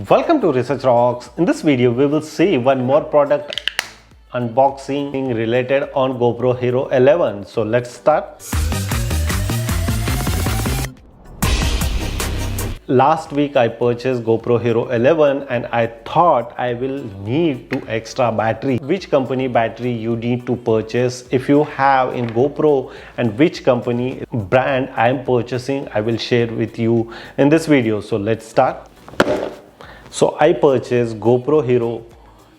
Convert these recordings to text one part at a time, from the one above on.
Welcome to Research Rocks. In this video we will see one more product unboxing related on GoPro Hero 11. So let's start. Last week I purchased GoPro Hero 11 and I thought I will need 2 extra battery. Which company battery you need to purchase if you have in GoPro and which company brand I am purchasing, I will share with you in this video. So let's start. So I purchased GoPro Hero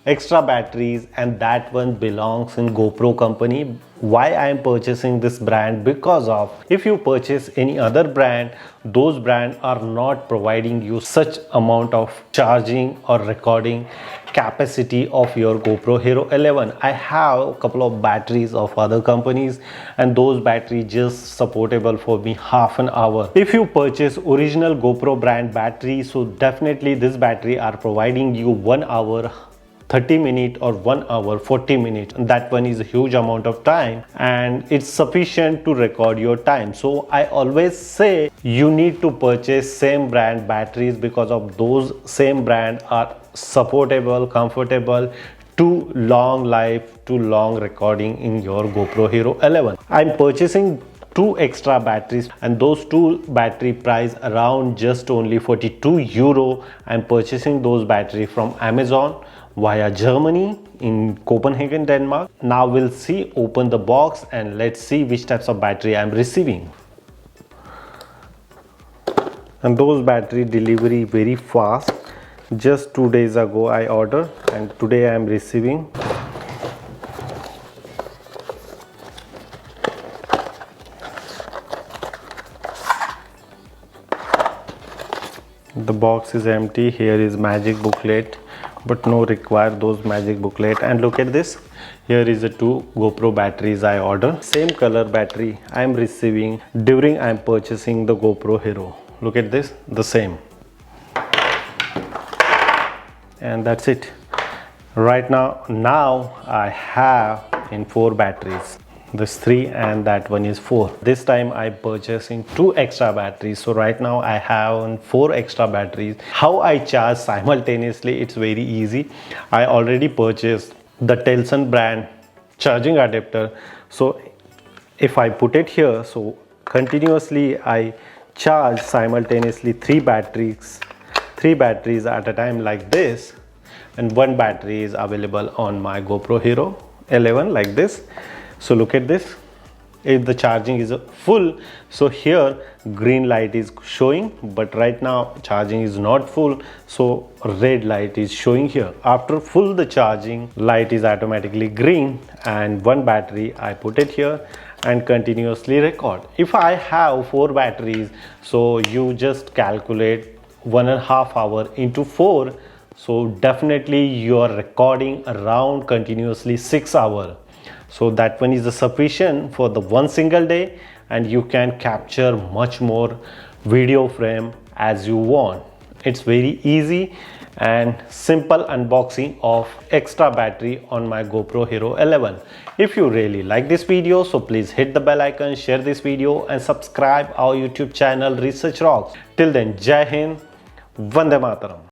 extra batteries and that one belongs in GoPro company. Why I am purchasing this brand? Because of if you purchase any other brand, those brands are not providing you such amount of charging or recording capacity of your GoPro Hero 11. I have a couple of batteries of other companies and those batteries just supportable for me half an hour. If you purchase original GoPro brand battery, so definitely this battery are providing you 1 hour 30 minutes or 1 hour 40 minutes, and that one is a huge amount of time and it's sufficient to record your time. So I always say you need to purchase same brand batteries because of those same brand are supportable, comfortable to long life, to long recording in your GoPro Hero 11. I'm purchasing 2 extra batteries and those 2 battery price around just only 42 euro. I'm purchasing those battery from Amazon via Germany in Copenhagen, Denmark. Now we'll see, open the box and let's see which types of battery I'm receiving. And those battery delivery very fast. Just 2 days ago I ordered and today I am receiving. The box is empty. Here is magic booklet, but no require those magic booklet. And look at this, here is the 2 GoPro batteries I ordered. Same color battery I am receiving during I am purchasing the GoPro Hero. Look at this, the same. And that's it. Right now I have in 4 batteries. This 3 and that one is 4. This time I purchasing 2 extra batteries. So right now I have 4 extra batteries. How I charge simultaneously, it's very easy. I already purchased the Telson brand charging adapter. So if I put it here, so continuously I charge simultaneously 3 batteries at a time like this, and 1 battery is available on my GoPro Hero 11 like this. So look at this, if the charging is full, so here green light is showing, but right now charging is not full, so red light is showing here. After full the charging, light is automatically green, and 1 battery I put it here and continuously record. If I have 4 batteries, so you just calculate 1.5 hour into 4, so definitely you are recording around continuously 6 hours. So that one is sufficient for the one single day, and you can capture much more video frame as you want. It's very easy and simple unboxing of extra battery on my GoPro Hero 11. If you really like this video, so please hit the bell icon, share this video and subscribe our YouTube channel Research Rocks. Till then, Jai Hind, Vande Mataram.